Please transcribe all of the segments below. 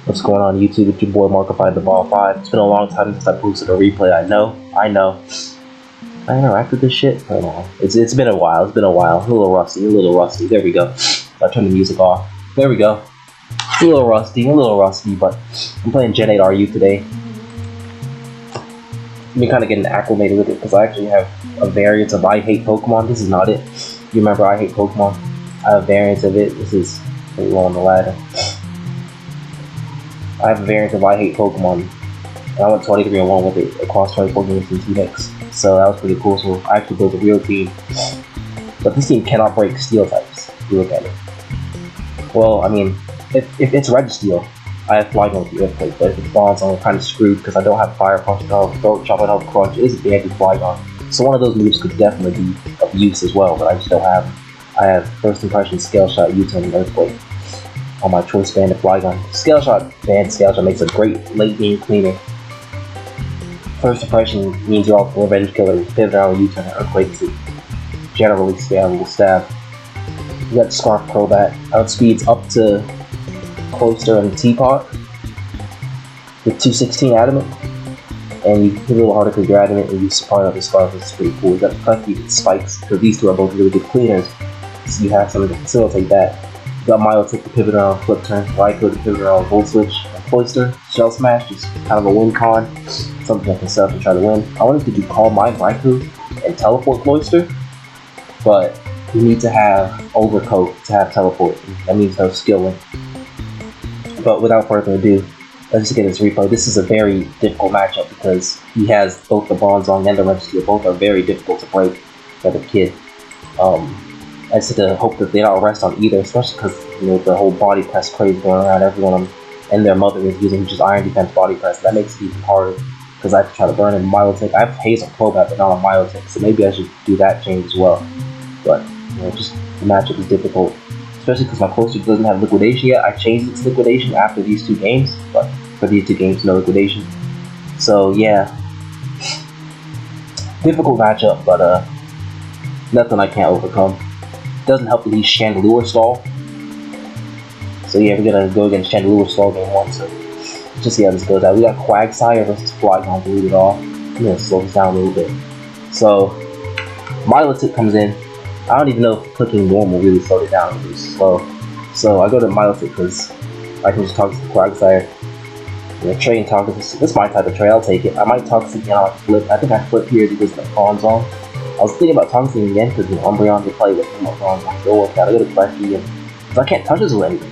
What's going on YouTube? It's your boy Markified the Ball 5. It's been a long time since I posted a replay. I know. I interact with this shit. Hold on. It's been a while. A little rusty. There we go. I turned the music off. There we go. A little rusty, but I'm playing Gen 8 RU today. I've been kind of getting acclimated with it because I actually have a variant of I Hate Pokemon. This is not it. You remember I Hate Pokemon? I have variants of it. This is pretty low on the ladder. I have a variant of I Hate Pokemon, and I went 23-1 with it across 24 games in 2 decks. So that was pretty cool. So I actually built a real team. But this team cannot break steel types, if you look at it. Well, I mean, if it's Red Steel, I have Flygon with the Earthquake, but if it's Bronze, I'm kind of screwed because I don't have Fire Punch, Throat Chop, and Health Crunch. It is a big Flygon. So one of those moves could definitely be of use as well, but I just don't have. I have First Impression, Scale Shot, U-Turn, and Earthquake on my Choice Band of Flygon. Scale Shot makes a great late game cleaner. First Impression means you're off Revenge Killer, Pivot Arrow, U-Turn, and Earthquake is generally spammable stab. You got Scarf Crobat, outspeeds up to Cloister and Teapot with 216 Adamant, and you hit a little harder because you're Adamant and you supply out the Scarf, which is pretty cool. You got Clefty with Spikes, because these two are both really good cleaners, so you have something to facilitate that. You got Milotic to pivot around Flip Turn, Raikou to pivot around Volt Switch, and Cloister, Shell Smash, just kind of a win con, something I can set up and try to win. I wanted to do Calm Mind Raikou and Teleport Cloister, but you need to have Overcoat to have Teleport. That means no skill link. But without further ado, let's just get this replay. This is a very difficult matchup because he has both the Bronzong and the Red Steel. Both are very difficult to break for the kid. I just have to hope that they don't rest on either, especially because the whole body press craze going around. Everyone and their mother is using just Iron Defense body press. That makes it even harder because I have to try to burn in Milotic. I have Hazel Crobat, but not a Milotic, so maybe I should do that change as well. But just the matchup is difficult, especially because my Cloister doesn't have Liquidation yet. I changed its Liquidation after these 2 games, but for these 2 games, no Liquidation. So yeah, difficult matchup, but nothing I can't overcome. Doesn't help that he's Chandelure Stall. So yeah, we're gonna go against Chandelure Stall game 1, so just see how this goes out. We got Quagsire versus Flygon to lead it off. I'm gonna slow this down a little bit. So Milotic comes in. I don't even know if clicking normal really slowed it down. It was slow. So I go to Milotic because I can just talk to the Quagsire. Train Toxicity. This is my type of trade, I'll take it. I might Toxicity and I might flip. I think I flip here because of the Bronzong. I was thinking about Toxicity again because Umbreon to play with more Bronzong. So I gotta go to Clefty, and if I can't touch this with anything,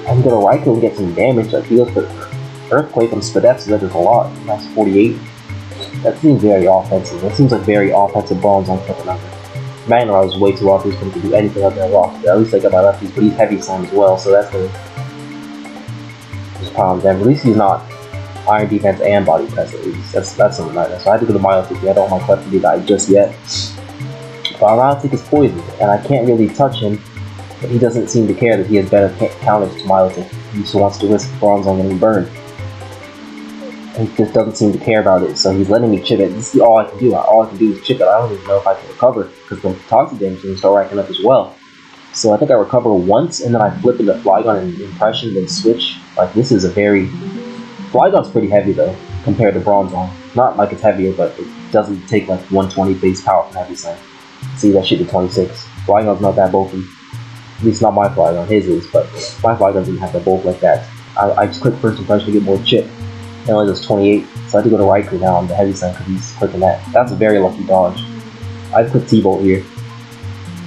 I can go to Raikou and get some damage. Like he goes for Earthquake and Spadef, so that does a lot. That's 48. That seems very offensive. That seems like very offensive Bronzong flipping out there. Magnemite was way too obvious for him to do anything other than rock. At least I got my lefties, but he's Heavy Slam as well, so that's gonna just pile him down. At least he's not Iron Defense and Body Press, at least. That's something like that. So I had to go to Milotic. I don't want my Clefty to die just yet. But Milotic is poisoned, and I can't really touch him, but he doesn't seem to care that he has better counters to Milotic. He just wants to risk Bronzong getting burned. He just doesn't seem to care about it, so he's letting me chip it. This is all I can do. All I can do is chip it. I don't even know if I can recover, because the toxic damage is going to start racking up as well. So I think I recover once, and then I flip into Flygon and Impression, then switch. Like, this is a very... Flygon's pretty heavy, though, compared to Bronzong. Not like it's heavier, but it doesn't take, like, 120 base power from Heavy Slam. See, that shit to 26. Flygon's not that bulky. At least not my Flygon. His is, but my Flygon doesn't have the bulk like that. I just click First Impression to get more chip. It only does 28, so I have to go to Raikou now on the Heavy Slam because he's clicking that. That's a very lucky dodge. I'd click T-Bolt here,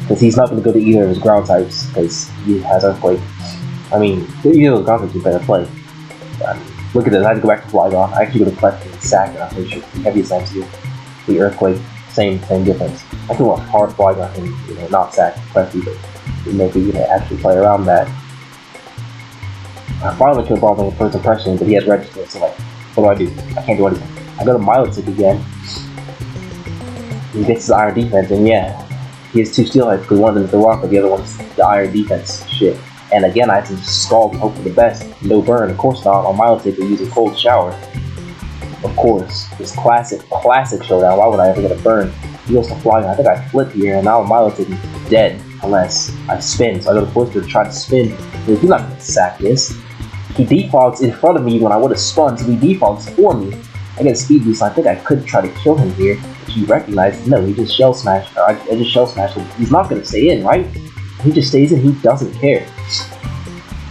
because he's not going to go to either of his ground types, because he has Earthquake. I mean, either of those ground types you better play. Look at this, I had to go back to Flygon. I actually go to Clefty and Sack, and I'm pretty sure the Heavy Slam's here. The Earthquake, same difference. I can want hard Flygon and not Sack Clefty, but maybe actually play around that. I finally killed Bronzong with First Impression, but he has Register, so like, what do? I can't do anything. I go to Milotic again. He gets his Iron Defense, and yeah, he has 2 Steel types, because one of them is the Rock, but the other one's the Iron Defense shit. And again, I have to just Scald and hope for the best. No burn, of course not. On Milotic, we use a Cold Shower. Of course, this classic Showdown. Why would I ever get a burn? He goes to Flygon. I think I flip here, and now Milotic is dead unless I spin. So I go to Cloister to try to spin. He's not going to sack this. He defogs in front of me when I would have spun, so he defogs for me. I get a speed boost, so I think I could try to kill him here. If he recognized, no, he just shell smashed. I just shell smashed him. He's not gonna stay in, right? He just stays in, he doesn't care.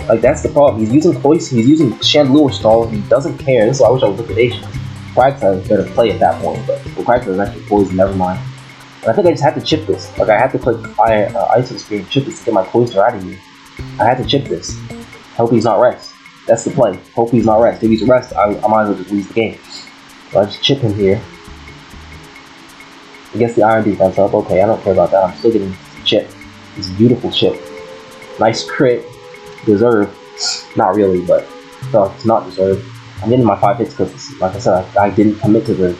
Like, that's the problem. He's using poison, he's using Chandelure Stall, and he doesn't care. This is why I wish I was liquidation. Quagsire was better play at that point, but Quagsire was actually poison, never mind. And I think I just had to chip this. Like, I had to put Ice Spear and chip this to get my poison out of here. I had to chip this. Hope he's not rest. That's the play. Hope he's not rest. If he's rest, I might as well just lose the game. So I just chip him here. He gets the iron defense up. Okay, I don't care about that. I'm still getting chip. It's a beautiful chip. Nice crit. Deserved. Not really, but no, it's not deserved. I'm getting my 5 hits because, like I said, I didn't commit to the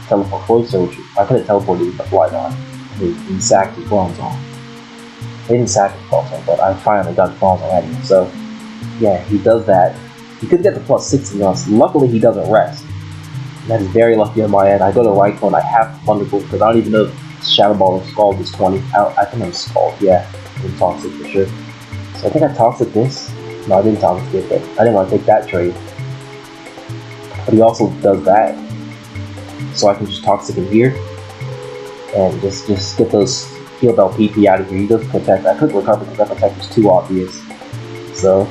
teleport closer, which I could have teleported with the Flygon. He sacked his bronze on. He didn't sack his bronze on, but I finally got the bronze on at him. So, yeah, he does that. He could get the plus 60 on us. Luckily, he doesn't rest. That is very lucky on my end. I go to Raikou and I have Thunderbolt because I don't even know if Shadow Ball or Scald is 20. I think I'm Scald, yeah. I'm Toxic for sure. So I think I Toxic this. No, I didn't Toxic it, but I didn't want to take that trade. But he also does that. So I can just Toxic in here. And just get those Heal Bell PP out of here. He does Protect. I couldn't recover because that Protect was too obvious. So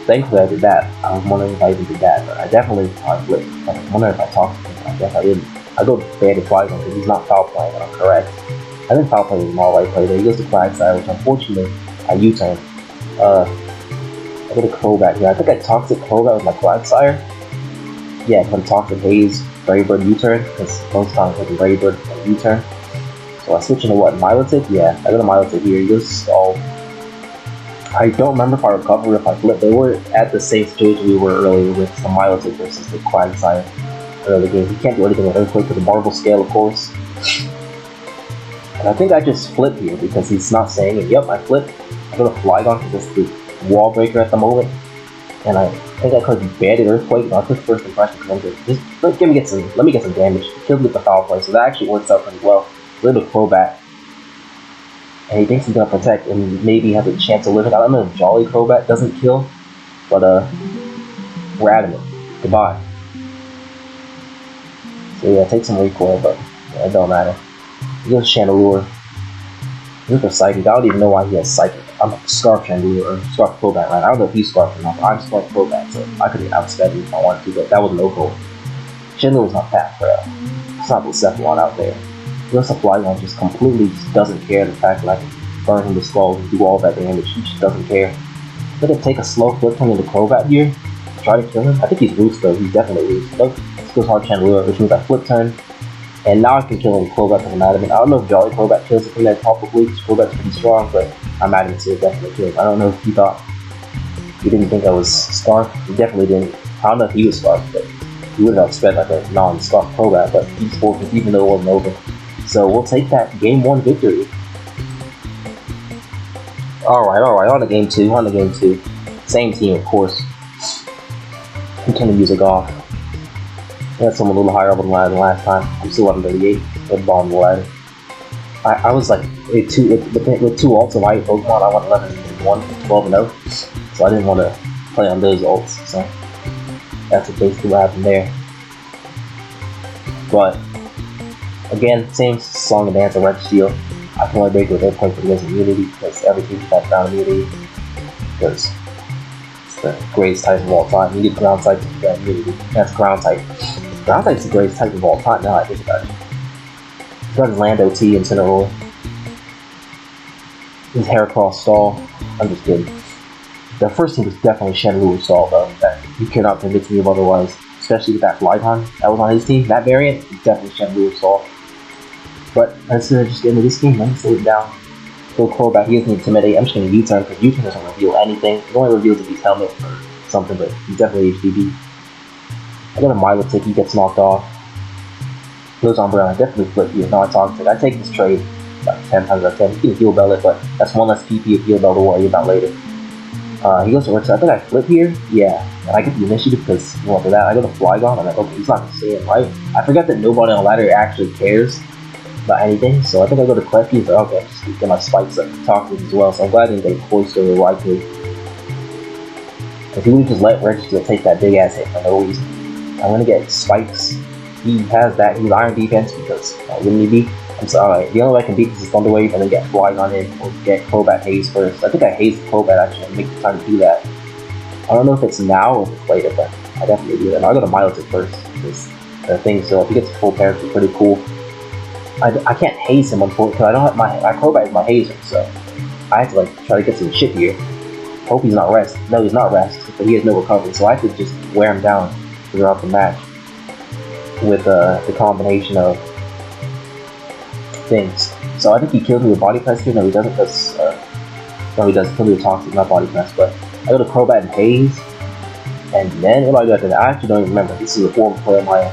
thankfully I did that. I was wondering if I even did that, but I definitely flipped. I was wondering if I talked to him. I guess I didn't. I go Bandit Flygon because he's not foul playing, and I'm correct. I think foul playing is my right play there. He goes to Quagsire, which unfortunately I U-turn. I go to Crobat here. I think I Toxic Crobat with my Quagsire. Yeah, if I'm Toxic Haze, Brave Bird U-turn, because most times I take Brave Bird U-turn. So I switch into what? Milotic? Yeah, I go to Milotic here. He goes to Stall. I don't remember if I recovered or if I flipped. They were at the same situation we were earlier with the Milotic versus the Quagsire early game. He can't do anything with Earthquake with the Marble Scale, of course. And I think I just flipped here because he's not saying it. Yep, I flipped. I go to Flygon because it's the Wall Breaker at the moment. And I think I could have banded Earthquake. No, I took first impression because I'm just let me get some damage. Killed with the foul play, so that actually works out pretty well. Little Crobat. And he thinks he's gonna protect and maybe has a chance to live it. I don't know if Jolly Crobat doesn't kill, but we're adamant. Goodbye. So yeah, take some recoil, but yeah, it don't matter. He goes Chandelure. He goes for Psychic. I don't even know why he has Psychic. I'm Scarf Chandelure, or Scarf Crobat, right? I don't know if he's Scarf or not, but I'm Scarf Crobat, so I could outspend him if I wanted to, but that was no goal. Chandelure's not that bro. It's not the second one out there. Just a Flygon just completely doesn't care the fact that I can burn him with Skulls and do all that damage. He just doesn't care. I'm gonna take a slow flip turn into Crobat here. Try to kill him. I think he's loose though. He's definitely loose. Nope. This goes hard Chandelure, which means I flip turn. And now I can kill him with Crobat because I'm adamant. I don't know if Jolly Crobat kills it from there probably because Crobat's pretty strong, but I'm adamant so it definitely kills. I don't know if he thought he didn't think I was Scarf. He definitely didn't. I don't know if he was Scarf, but he would have spent like a non-Scarf Crobat, but he's forfeit even though it wasn't over. So we'll take that game 1 victory. Alright, on to game 2, Same team, of course. I'm turning the music off. I had someone a little higher up on the ladder than last time. I'm still 1138, with ball on the ladder. I was like, with two ults of white Pokemon, I went 11-1, 12-0. So I didn't want to play on those ults, so that's basically what happened there. But again, same Song and Dance and Red Steel. I can only break with Earthquake but he has immunity because everything's got down immunity. Because it's the greatest type of all time. You need ground type to get immunity. That's ground type. Ground type's the greatest type of all time now I think about it. He's got his Land OT and Incineroar. His Heracross Stall. I'm just kidding. The first team was definitely Chandelure Stall though. That you cannot convince me of otherwise. Especially with that Flygon that was on his team. That variant is definitely Chandelure Stall. But let's just get into this game. Let me slow it down. Go Crobat, he doesn't intimidate. I'm just going to U-turn because U-turn doesn't reveal anything. It only reveals if he's helmet or something, but he's definitely HDB. I got a Milotic, he gets knocked off. Goes on Brown, I definitely flip here. No, I Toxic. I take this trade like 10 times out of 10. He can Heal Bell it, but that's one less PP of Heal Bell to worry about later. He goes to Work, so I think I flip here. Yeah, and I get the initiative because after that, I go to Flygon. I'm like, okay, he's not going to say it, right? I forget that nobody on the ladder actually cares about anything, so I think I go to Clefty, but okay, just get my spikes up Toxic as well, so I'm glad I didn't get a Cloyster or Raikou. If he would just let Registeel take that big ass hit for no reason. I'm gonna get Spikes. He has that. He's Iron Defense because wouldn't he be? I'm sorry. The only way I can beat this is Thunder Wave and then get Flygon in or get Crobat Haze first. I think I hazed Crobat actually and make the time to do that. I don't know if it's now or if it's later, but I definitely do that. I'll go to Milotic first because the thing still, if he gets full parents, it's pretty cool. I can't haze him unfortunately because I don't have my Crobat is my hazer, so I have to like try to get some shit here. Hope he's not rest. No, he's not rest, but he has no recovery, so I have to just wear him down throughout the match with the combination of things. So I think he killed me with Body Press here. No, he doesn't. Because no, he doesn't kill me with Toxic, not Body Press. But I go to Crobat and Haze, and then what do I do after that? I actually don't even remember. This is a form player Maya.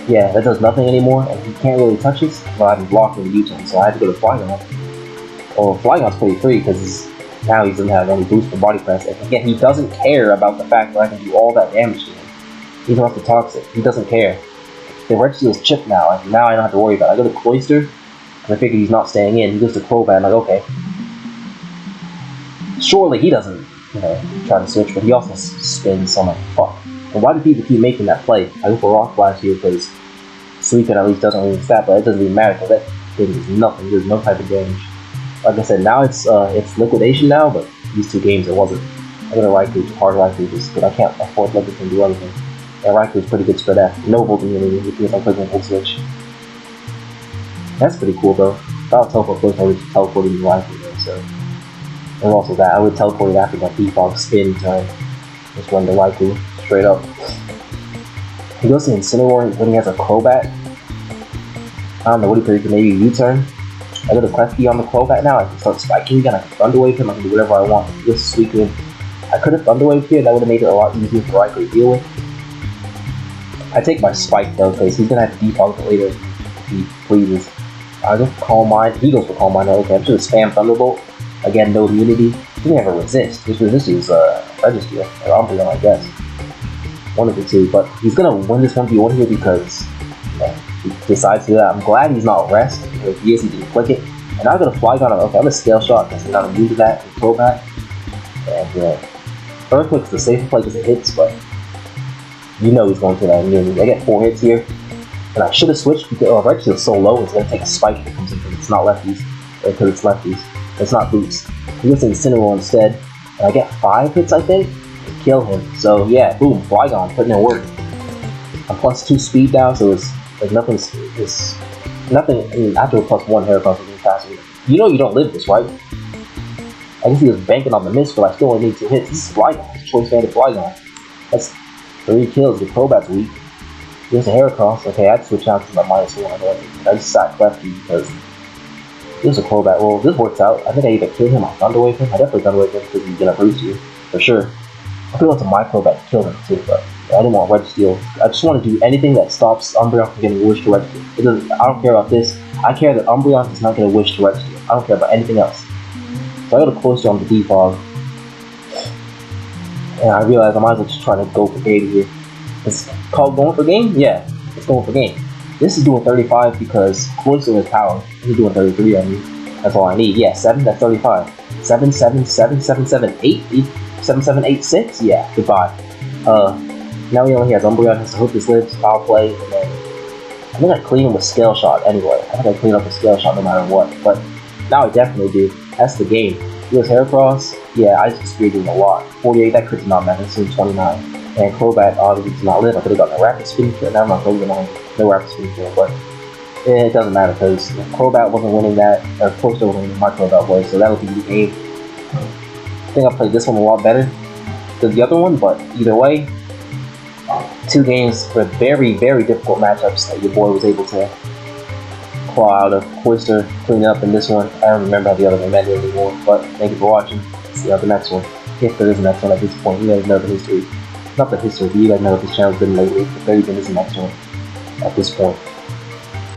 Yeah, that does nothing anymore, and he can't really touch us. But I've been blocking the U-turn, so I had to go to Flygon. Well, Flygon's pretty free because now he doesn't have any boost for Body Press. And again, he doesn't care about the fact that I can do all that damage to him. Even off the Toxic, he doesn't care. The Registeel's chipped now, and now I don't have to worry about it. I go to Cloyster, and I figure he's not staying in. He goes to Crobat, I'm like, okay. Surely he doesn't, try to switch, but he also spins, so I'm like, fuck. And why do people keep making that play? I go for Rock Blast here because Suicune at least doesn't really stat, but it doesn't even matter because that thing is nothing. There's no type of damage. Like I said, now it's liquidation now, but these two games it wasn't. I go to Raikou, hard Raikou, just because I can't afford to let this thing do anything. And Raikou's pretty good for that. No Volting immunity if I'm clicking full switch. That's pretty cool though. If I would teleport close, I would just teleport into Raikou though, so. And also that, I would teleport it after that defog spin turn. Just run the Raikou straight up. He goes to Incineroar when he has a Crobat. I don't know what he could do, maybe a U-turn. I go to Klefki on the Crobat now, I can start spiking again, I can Thunder Wave him, I can do whatever I want. Just Suicune. I could have Thunder Wave here, that would have made it a lot easier for Raikou to deal with. I take my Spike though, because he's gonna have to defog it later if he pleases. I go for Calm Mind, he goes for Calm Mind, okay, I'm just gonna spam Thunderbolt. Again, no immunity. He didn't have a resist. His resist is Registeel, or Umbreon, I guess. One of the two, but he's gonna win this 1v1 here because he decides to do that. I'm glad he's not rest, because if he is, he can click it. And I'm gonna Flygon, okay, I'm gonna Scale Shot because he's not immune to that, and Crobat. And Earthquake's the safer play because it hits, but he's going to that immunity. I get 4 hits here, and I should have switched because Registeel's so low, it's going to take a spike if it comes in because it's not lefties, or because it's lefties. It's not boots. He goes to Incineroar instead, and I get 5 hits, I think, to kill him. So yeah, boom, Flygon, putting in work. I'm +2 speed now, so it's like nothing. After a +1 Heracross is faster. You don't live this, right? I guess he was banking on the miss, but I still only need 2 hits. This is Flygon. It's Choice Band of Flygon. That's 3 kills. The Crobat's weak. Here's a Heracross. Okay, I'd switch out to my -1. I just sat Klefki because there's a Crobat. Well, this works out. I think I either kill him or Thunder Wave him. I definitely Thunder Wave him because he's gonna boost you for sure. I could have went to my Crobat to kill him too, but I didn't want Registeel. I just want to do anything that stops Umbreon from getting Wish to Registeel. I don't care about this. I care that Umbreon is not going to Wish to Registeel. I don't care about anything else. So I go to Cloyster on the defog. And I realize I might as well just try to go for game here. It's called going for game? Yeah, it's going for game. This is doing 35 because Cloyster is power. He's doing 33 on me. That's all I need. Yeah, 7, that's 35. 7, 7, 7, 7, 7, 8, 7, 7, 8, 6? Yeah, goodbye. Now he only has Umbreon, so I hope this lives, foul play, and then I think I clean him with Scale Shot anyway. I think I clean up with Scale Shot no matter what, but now I definitely do. That's the game. He goes Heracross, yeah, I just speared him a lot. 48, that crit did not matter, it's 29. And Crobat obviously does not live. I could have gotten a Rapid Spin kill, now I'm not going to no Rapid Spin kill, but it doesn't matter because Crobat wasn't winning that, or Cloyster wasn't winning my Crobat was, so that'll be the game. I think I played this one a lot better than the other one, but either way, 2 games for very, very difficult matchups that your boy was able to claw out of. Cloyster clean up in this one. I don't remember how the other one ended anymore, but thank you for watching. See you on the next one. If there is a next one at this point, you guys know the history. Not the history, but you guys know what this channel's been lately. If there even is a next one at this point.